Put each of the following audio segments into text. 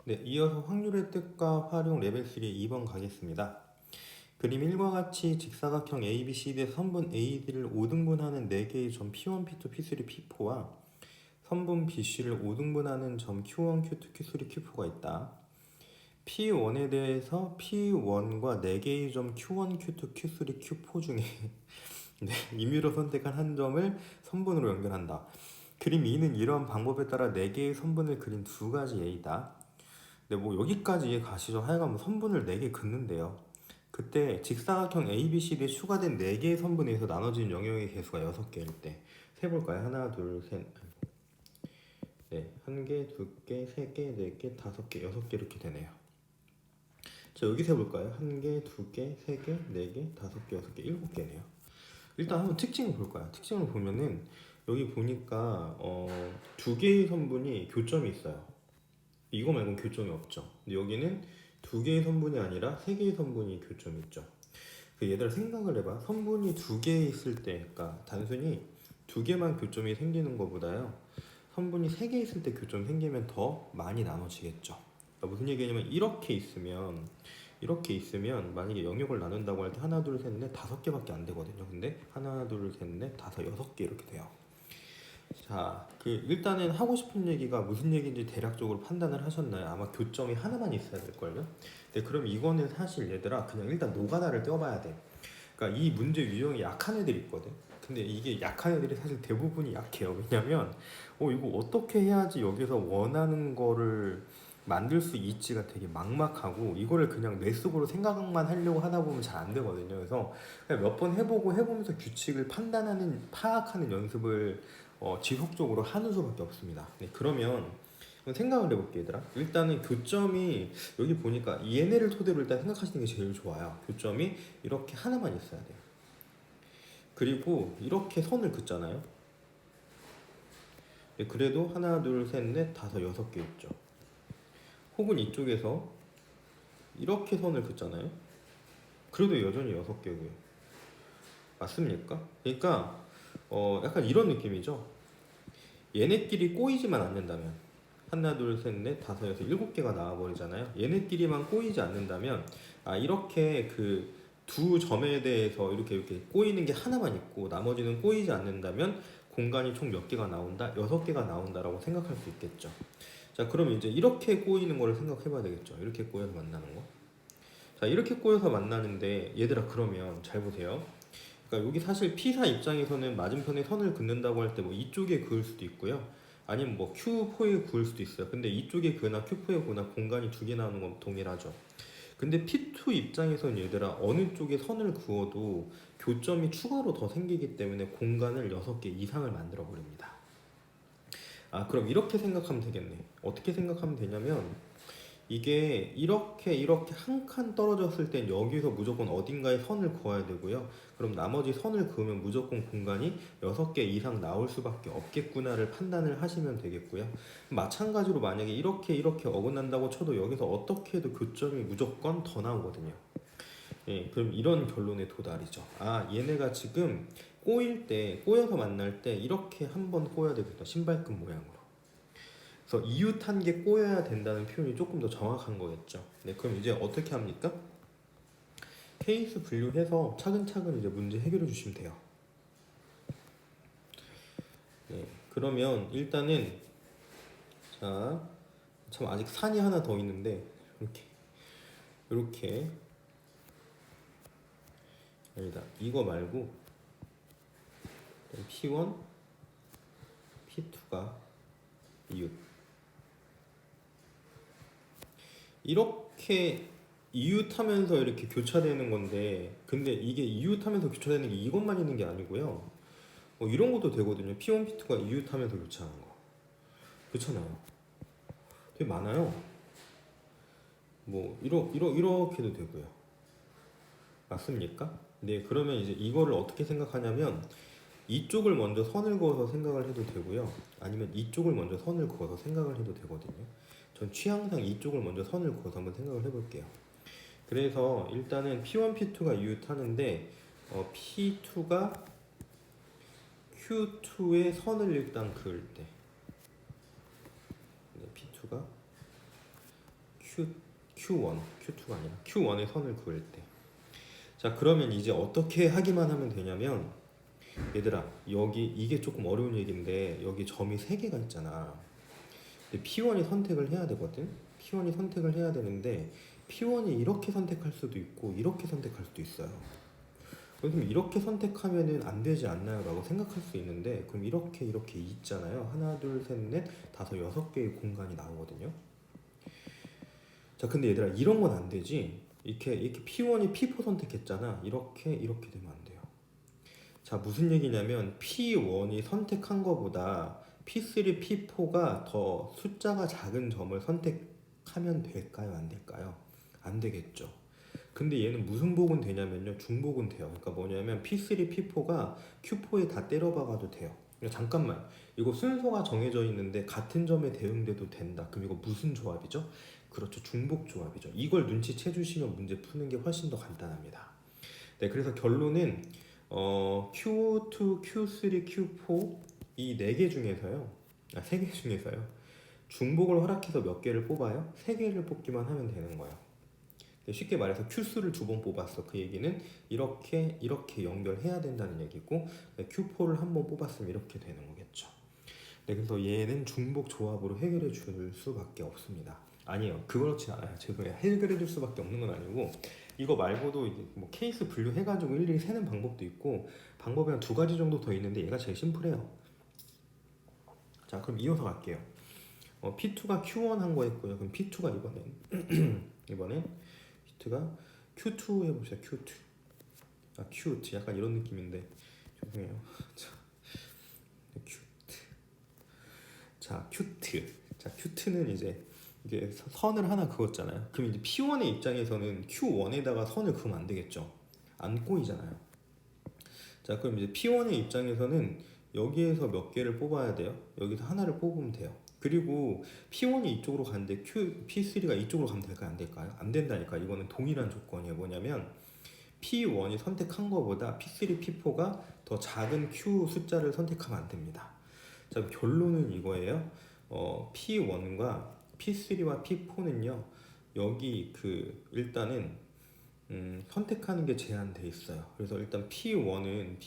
네, 이어서 확률의 뜻과 활용 레벨 3 2번 가겠습니다. 그림 1과 같이 직사각형 ABCD에서 선분 AD를 5등분하는 4개의 점 P1, P2, P3, P4와 선분 BC를 5등분하는 점 Q1, Q2, Q3, Q4가 있다. P1에 대해서 P1과 4개의 점 Q1, Q2, Q3, Q4 중에 네, 임의로 선택한 한 점을 선분으로 연결한다. 그림 2는 이러한 방법에 따라 4개의 선분을 그린 두 가지 예이다. 네, 뭐 여기까지 이해 가시죠? 하여간 뭐 선분을 4개 긋는데요. 그때 직사각형 ABCD에 추가된 4개의 선분에서 나눠진 영역의 개수가 6개일 때 세볼까요? 하나, 둘, 셋, 네, 1개, 2개, 3개, 4개, 5개, 6개 이렇게 되네요. 자, 여기 세볼까요? 1개, 2개, 3개, 4개, 5개, 6개, 7개네요. 일단 한번 특징을 볼까요? 특징을 보면은 여기 보니까 2개의 선분이 교점이 있어요. 이거 말고는 교점이 없죠. 근데 여기는 2개의 선분이 아니라 3개의 선분이 교점이 있죠. 얘들아 생각을 해봐. 선분이 2개 있을 때, 그러니까 단순히 2개만 교점이 생기는 것보다요, 선분이 3개 있을 때 교점이 생기면 더 많이 나눠지겠죠. 그러니까 무슨 얘기냐면 이렇게 있으면 만약에 영역을 나눈다고 할 때 하나, 둘, 셋, 넷, 5개밖에 안 되거든요. 근데 하나, 둘, 셋, 넷, 5, 6개 이렇게 돼요. 자, 일단은 하고 싶은 얘기가 무슨 얘기인지 대략적으로 판단을 하셨나요? 아마 교점이 하나만 있어야 될걸요? 네, 그럼 이거는 사실 얘들아 그냥 일단 노가다를 떼어봐야 돼. 그러니까 이 문제 유형이 약한 애들이 있거든. 근데 이게 약한 애들이 사실 대부분이 약해요. 왜냐면 이거 어떻게 해야지 여기서 원하는 거를 만들 수 있지가 되게 막막하고 이거를 그냥 뇌 속으로 생각만 하려고 하다 보면 잘 안 되거든요. 그래서 그냥 몇 번 해보고 해보면서 규칙을 파악하는 연습을 지속적으로 하는 수밖에 없습니다. 네, 그러면 생각을 해볼게 얘들아. 일단은 교점이 여기 보니까 얘네를 토대로 일단 생각하시는 게 제일 좋아요. 교점이 이렇게 하나만 있어야 돼요. 그리고 이렇게 선을 긋잖아요. 네, 그래도 하나, 둘, 셋, 넷, 5, 6개 있죠. 혹은 이쪽에서 이렇게 선을 긋잖아요. 그래도 여전히 6개고요. 맞습니까? 그러니까 약간 이런 느낌이죠. 얘네끼리 꼬이지만 않는다면 하나, 둘, 셋, 넷, 5, 6, 7개가 나와버리잖아요. 얘네끼리만 꼬이지 않는다면 이렇게 두 점에 대해서 이렇게 꼬이는 게 하나만 있고 나머지는 꼬이지 않는다면 공간이 총 몇 개가 나온다? 6개가 나온다라고 생각할 수 있겠죠. 자, 그럼 이제 이렇게 꼬이는 거를 생각해 봐야 되겠죠. 이렇게 꼬여서 만나는 거. 자, 이렇게 꼬여서 만나는데 얘들아 그러면 잘 보세요. 그러니까 여기 사실 P사 입장에서는 맞은편에 선을 긋는다고 할 때 뭐 이쪽에 그을 수도 있고요. 아니면 뭐 Q4에 그을 수도 있어요. 근데 이쪽에 그나 Q4에 그나 공간이 2개 나오는 건 동일하죠. 근데 P2 입장에서는 얘들아 어느 쪽에 선을 그어도 교점이 추가로 더 생기기 때문에 공간을 6개 이상을 만들어 버립니다. 그럼 이렇게 생각하면 되겠네. 어떻게 생각하면 되냐면 이게 이렇게 한 칸 떨어졌을 땐 여기서 무조건 어딘가에 선을 그어야 되고요. 그럼 나머지 선을 그으면 무조건 공간이 6개 이상 나올 수밖에 없겠구나를 판단을 하시면 되겠고요. 마찬가지로 만약에 이렇게 어긋난다고 쳐도 여기서 어떻게 해도 교점이 무조건 더 나오거든요. 예, 그럼 이런 결론에 도달이죠. 얘네가 지금 꼬여서 만날 때 이렇게 한번 꼬여야 되겠다. 신발끈 모양으로. 그래서 이웃한 게 꼬여야 된다는 표현이 조금 더 정확한 거겠죠. 네, 그럼 이제 어떻게 합니까? 케이스 분류해서 차근차근 이제 문제 해결해 주시면 돼요. 네, 그러면 일단은 자, 참 아직 산이 하나 더 있는데 이렇게 아니다. 이거 말고 P1, P2가 이웃 이렇게 이웃하면서 이렇게 교차되는 건데 근데 이게 이웃하면서 교차되는 게 이것만 있는 게 아니고요. 이런 것도 되거든요. P1, P2가 이웃하면서 교차하는 거. 그렇잖아요. 되게 많아요. 이렇게도 되고요. 맞습니까? 네, 그러면 이제 이거를 어떻게 생각하냐면 이쪽을 먼저 선을 그어서 생각을 해도 되고요. 아니면 이쪽을 먼저 선을 그어서 생각을 해도 되거든요. 전 취향상 이쪽을 먼저 선을 그어서 한번 생각을 해볼게요. 그래서 일단은 P1, P2가 이웃하는데 P2가 Q2의 선을 일단 그을 때 P2가 Q1, Q2가 아니라 Q1의 선을 그을 때. 자, 그러면 이제 어떻게 하기만 하면 되냐면, 얘들아, 여기 이게 조금 어려운 얘기인데 여기 점이 3개가 있잖아. 근데 P1이 선택을 해야 되거든. P1이 선택을 해야 되는데 P1이 이렇게 선택할 수도 있고 이렇게 선택할 수도 있어요. 그럼 이렇게 선택하면은 안 되지 않나요? 라고 생각할 수 있는데, 그럼 이렇게 있잖아요. 하나, 둘, 셋, 넷, 다섯, 6개의 공간이 나오거든요. 자, 근데 얘들아, 이런 건 안 되지. 이렇게 P1이 P4 선택했잖아. 이렇게 되면 안 돼요. 자, 무슨 얘기냐면 P1이 선택한 거보다 P3, P4가 더 숫자가 작은 점을 선택하면 될까요? 안 될까요? 안 되겠죠. 근데 얘는 무슨 복은 되냐면요, 중복은 돼요. 그러니까 뭐냐면 P3, P4가 Q4에 다 때려박아도 돼요. 그러니까 잠깐만, 이거 순서가 정해져 있는데 같은 점에 대응돼도 된다. 그럼 이거 무슨 조합이죠? 그렇죠, 중복 조합이죠. 이걸 눈치채 주시면 문제 푸는 게 훨씬 더 간단합니다. 네, 그래서 결론은 Q2, Q3, Q4 이 4개 중에서요, 3개 중에서요, 중복을 허락해서 몇 개를 뽑아요? 3개를 뽑기만 하면 되는 거예요. 쉽게 말해서 Q수를 2번 뽑았어. 그 얘기는 이렇게 연결해야 된다는 얘기고, Q4를 한 번 뽑았으면 이렇게 되는 거겠죠. 네, 그래서 얘는 중복 조합으로 해결해 줄 수밖에 없습니다. 아니에요, 그렇지 않아요. 죄송해요. 해결해 줄 수밖에 없는 건 아니고, 이거 말고도 이제 뭐 케이스 분류해가지고 일일이 세는 방법도 있고, 방법이 한 2가지 정도 더 있는데 얘가 제일 심플해요. 자, 그럼 이어서 갈게요. P2가 Q1 한 거 했고요. 그럼 P2가 이번엔 P2가 Q2 해봅시다. Q2 약간 이런 느낌인데 죄송해요. 큐트는 이제 이게 선을 하나 그었잖아요. 그럼 이제 P1의 입장에서는 Q1에다가 선을 그으면 안 되겠죠. 안 꼬이잖아요. 자, 그럼 이제 P1의 입장에서는 여기에서 몇 개를 뽑아야 돼요? 여기서 하나를 뽑으면 돼요. 그리고 P1이 이쪽으로 가는데 P3가 이쪽으로 가면 될까요? 안 될까요? 안 된다니까. 이거는 동일한 조건이에요. 뭐냐면 P1이 선택한 거보다 P3, P4가 더 작은 Q 숫자를 선택하면 안 됩니다. 자, 결론은 이거예요. P1과 P3와 P4는요, 여기 일단은 선택하는 게 제한돼 있어요. 그래서 일단 P1은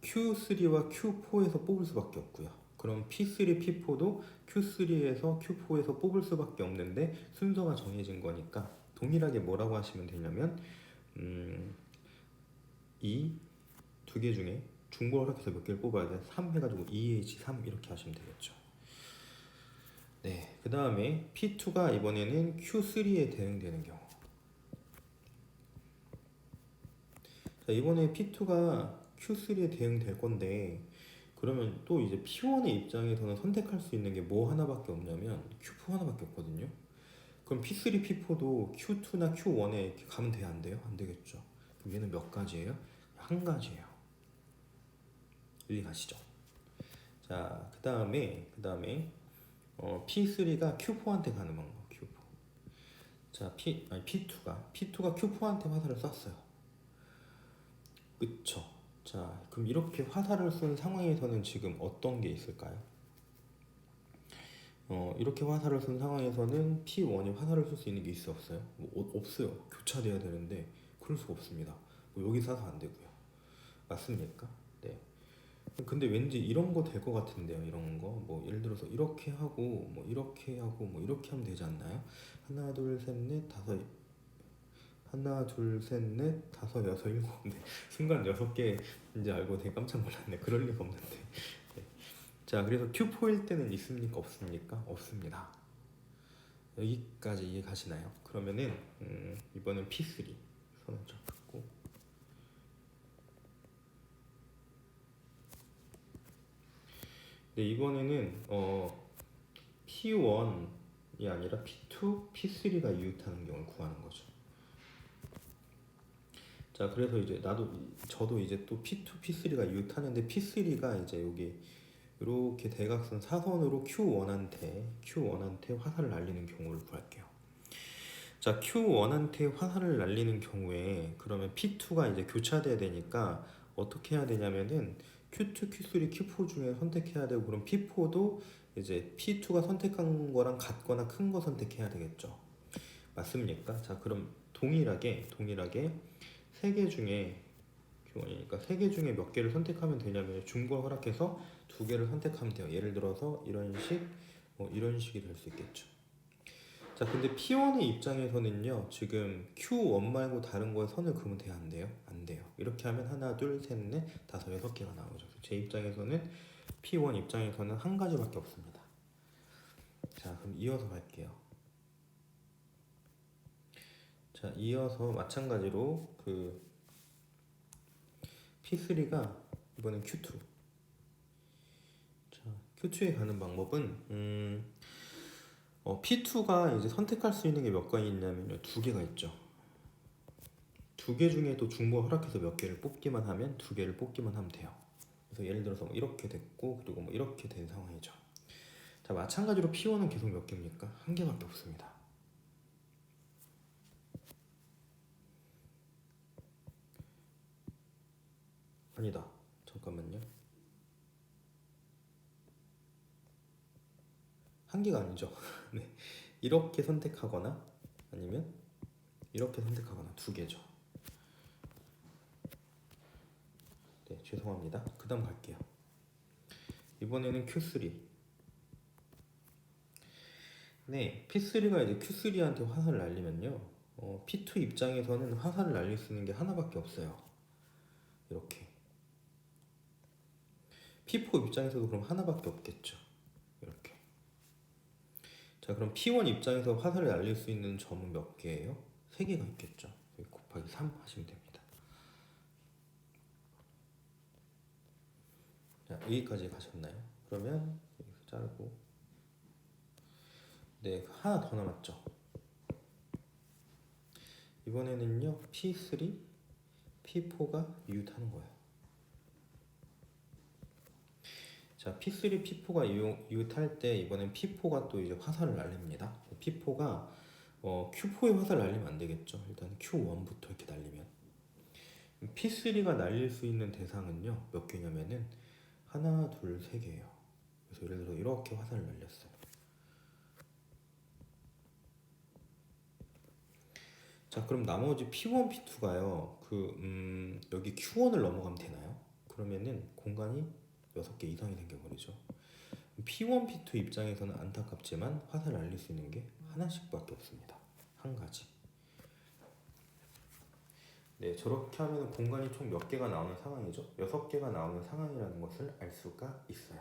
Q3와 Q4에서 뽑을 수밖에 없고요. 그럼 P3, P4도 Q3에서 Q4에서 뽑을 수밖에 없는데 순서가 정해진 거니까 동일하게 뭐라고 하시면 되냐면 이 2개 중에 중복을 허락해서 몇 개를 뽑아야 돼? 3 해가지고 EH3 이렇게 하시면 되겠죠. 네, 그 다음에 P2가 이번에는 Q3에 대응되는 경우. 자, 이번에 P2가 Q3에 대응될 건데, 그러면 또 이제 P1의 입장에서는 선택할 수 있는 게 뭐 하나밖에 없냐면 Q4 하나밖에 없거든요. 그럼 P3, P4도 Q2나 Q1에 이렇게 가면 돼요? 안 돼요? 안 되겠죠. 그럼 얘는 몇 가지예요? 한 가지예요. 여기 가시죠. 자, 그 다음에 P3가 Q4한테 가는 방법. Q4. 자, P2가 Q4한테 화살을 쐈어요. 그쵸? 자, 그럼 이렇게 화살을 쏜 상황에서는 지금 어떤 게 있을까요? 이렇게 화살을 쏜 상황에서는 P1이 화살을 쏠 수 있는 게 있어 없어요? 없어요. 교차돼야 되는데 그럴 수가 없습니다. 여기 쏴서 안 되고요. 맞습니까? 네. 근데 왠지 이런 거 될 것 같은데요. 이런 거 뭐 예를 들어서 이렇게 하고 뭐 이렇게 하고 뭐 이렇게 하면 되지 않나요? 하나 둘 셋 넷 다섯, 하나 둘 셋 넷 다섯 여섯 일곱. 네. 순간 6개 이제 알고 되게 깜짝 놀랐네. 그럴 리가 없는데. 네. 자, 그래서 Q4일 때는 있습니까? 없습니까? 없습니다. 여기까지 이해 가시나요? 그러면은 이번엔 P3 손을 잡고, 네, 이번에는 P1이 아니라 P2, P3가 이웃하는 경우를 구하는 거죠. 자, 그래서 이제 저도 이제 또 P2, P3가 이웃하는데 P3가 이제 여기 이렇게 대각선 사선으로 Q1한테 화살을 날리는 경우를 구할게요. 자, Q1한테 화살을 날리는 경우에 그러면 P2가 이제 교차돼야 되니까 어떻게 해야 되냐면은 Q2, Q3, Q4 중에 선택해야 되고 그럼 P4도 이제 P2가 선택한 거랑 같거나 큰 거 선택해야 되겠죠. 맞습니까? 자, 그럼 동일하게 세 개 중에 Q1이니까 세 개 중에 몇 개를 선택하면 되냐면 중복을 허락해서 두 개를 선택하면 돼요. 예를 들어서 이런 식, 이런 식이 될 수 있겠죠. 자, 근데 P1의 입장에서는요, 지금 Q1 말고 다른 거에 선을 그으면 돼요, 안 돼요? 안 돼요. 이렇게 하면 하나, 둘, 셋, 넷, 다섯, 여섯 개가 나오죠. 제 입장에서는 P1 입장에서는 한 가지밖에 없습니다. 자, 그럼 이어서 갈게요. 자, 이어서 마찬가지로 그 P3가 이번엔 Q2. 자, Q2에 가는 방법은 P2가 이제 선택할 수 있는 게 몇 가지 있냐면요, 두 개가 있죠. 두 개 중에도 중복 허락해서 몇 개를 뽑기만 하면 두 개를 뽑기만 하면 돼요. 그래서 예를 들어서 뭐 이렇게 됐고 그리고 뭐 이렇게 된 상황이죠. 자, 마찬가지로 P1은 계속 몇 개입니까? 한 개밖에 없습니다. 아니다. 잠깐만요. 한 개가 아니죠. 네. 이렇게 선택하거나 아니면 이렇게 선택하거나 두 개죠. 네, 죄송합니다. 그 다음 갈게요. 이번에는 Q3. 네, P3가 이제 Q3한테 화살을 날리면요, P2 입장에서는 화살을 날릴 수 있는 게 하나밖에 없어요. 이렇게. P4 입장에서도 그럼 하나밖에 없겠죠. 이렇게. 자, 그럼 P1 입장에서 화살을 날릴 수 있는 점은 몇 개예요? 세 개가 있겠죠. 곱하기 3 하시면 됩니다. 자, 여기까지 가셨나요? 그러면 여기서 자르고, 네, 하나 더 남았죠. 이번에는요, P3, P4가 이웃하는 거예요. 자, P3, P4가 이웃할 때 이번엔 P4가 또 이제 화살을 날립니다. P4가 Q4에 화살 날리면 안 되겠죠. 일단 Q1부터 이렇게 날리면 P3가 날릴 수 있는 대상은요, 몇 개냐면은 하나, 둘, 세 개예요. 그래서 예를 들어 이렇게 화살을 날렸어요. 자, 그럼 나머지 P1, P2가요. 여기 Q1을 넘어가면 되나요? 그러면은 공간이 6개 이상이 생겨버리죠. P1, P2 입장에서는 안타깝지만 화살 날릴 수 있는 게 하나씩밖에 없습니다. 한 가지. 네, 저렇게 하면 공간이 총 몇 개가 나오는 상황이죠? 6개가 나오는 상황이라는 것을 알 수가 있어요.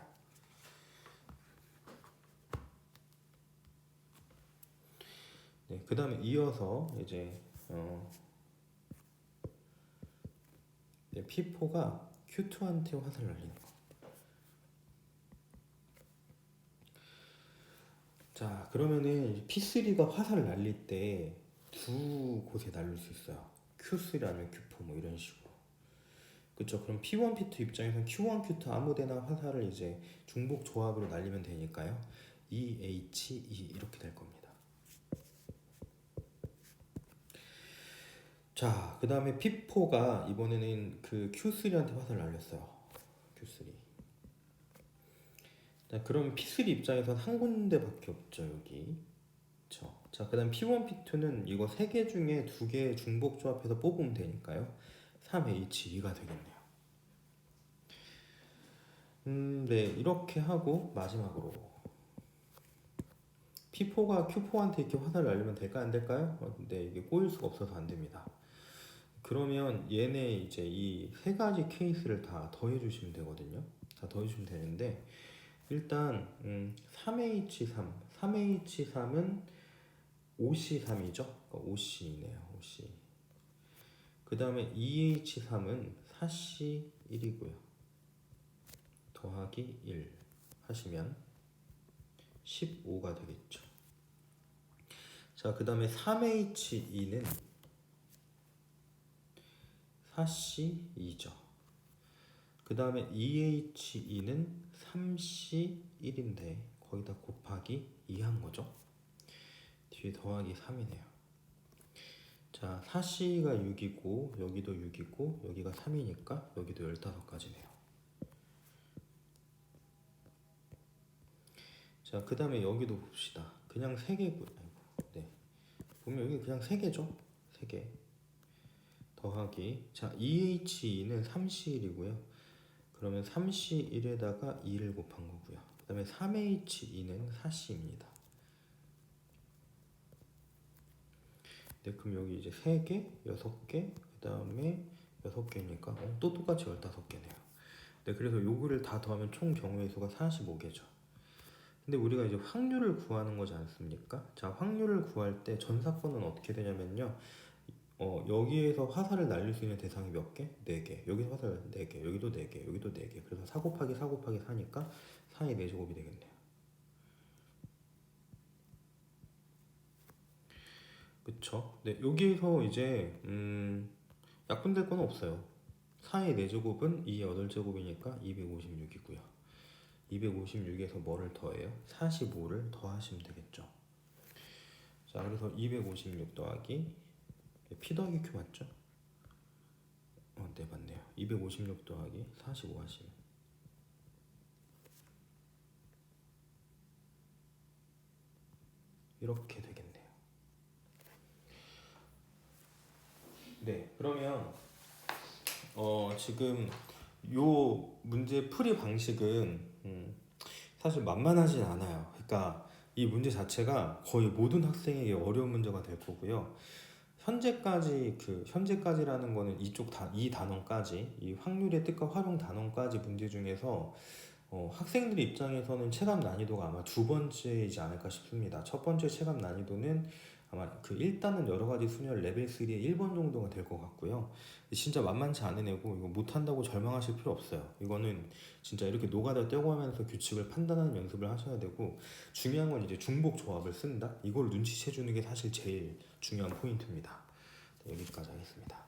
네, 그 다음에 이어서 이제 P4가 Q2한테 화살 날리는 거. 자, 그러면은 P3가 화살을 날릴 때 두 곳에 날릴 수 있어요. Q3 아니면 Q4 뭐 이런 식으로. 그쵸? 그럼 P1, P2 입장에서는 Q1, Q2 아무데나 화살을 이제 중복 조합으로 날리면 되니까요. EH, E 이렇게 될 겁니다. 자, 그 다음에 P4가 이번에는 그 Q3한테 화살을 날렸어요. Q3. 자, 그럼 P3 입장에서는 한 군데밖에 없죠, 여기. 그쵸? 자, 그 다음 P1, P2는 이거 세 개 중에 두 개 중복 조합해서 뽑으면 되니까요. 3H2가 되겠네요. 네, 이렇게 하고 마지막으로 P4가 Q4한테 이렇게 화살을 날리면 될까 안 될까요? 네, 이게 꼬일 수가 없어서 안 됩니다. 그러면 얘네 이제 이 세 가지 케이스를 다 더해 주시면 되거든요. 다 더해 주시면 되는데 일단 3H3, 3H3은 OC3이죠. 그러니까 OC이네요. OC. 그 다음에 2H3은 4C1이고요. 더하기 1 하시면 15가 되겠죠. 자, 그 다음에 3H2는 4C2죠. 그 다음에 2H2는 3C1인데 거기다 곱하기 2 한 거죠. 뒤에 더하기 3이네요. 자, 4C가 6이고 여기도 6이고 여기가 3이니까 여기도 15가지네요. 자, 그 다음에 여기도 봅시다. 그냥 3개고, 아이고, 네. 보면 여기 그냥 3개죠. 3개. 더하기. 자, 2H2는 3C1이고요. 그러면 3C1에다가 2를 곱한 거고요. 그 다음에 3H2는 4C입니다. 네, 그럼 여기 이제 3개, 6개, 그 다음에 6개니까 또 똑같이 15개네요. 네, 그래서 요거를 다 더하면 총 경우의 수가 45개죠. 근데 우리가 이제 확률을 구하는 거지 않습니까? 자, 확률을 구할 때 전 사건은 어떻게 되냐면요. 여기에서 화살을 날릴 수 있는 대상이 몇 개? 4개. 여기서 화살 4개, 여기도 4개, 여기도 4개. 그래서 4 곱하기 4 곱하기 4니까 4의 4제곱이 되겠네요. 그쵸? 네, 여기에서 이제 약분될 건 없어요. 4의 4제곱은 2의 8제곱이니까 256이고요. 256에서 뭐를 더해요? 45를 더하시면 되겠죠. 자, 그래서 256 더하기 P 더하기 Q 맞죠? 네, 맞네요. 256 더하기 45 하시면 이렇게 되겠네요. 네, 그러면 지금 요 문제 풀이 방식은 사실 만만하진 않아요. 그러니까 이 문제 자체가 거의 모든 학생에게 어려운 문제가 될 거고요. 현재까지라는 거는 이 단원까지 이 확률의 뜻과 활용 단원까지 문제 중에서 학생들 입장에서는 체감 난이도가 아마 두 번째이지 않을까 싶습니다. 첫 번째 체감 난이도는 아마 그 1단은 여러 가지 순열 레벨 3의 1번 정도가 될 것 같고요. 진짜 만만치 않은 애고 이거 못한다고 절망하실 필요 없어요. 이거는 진짜 이렇게 노가다 떼고 하면서 규칙을 판단하는 연습을 하셔야 되고, 중요한 건 이제 중복 조합을 쓴다. 이걸 눈치채주는 게 사실 제일 중요한 포인트입니다. 네, 여기까지 하겠습니다.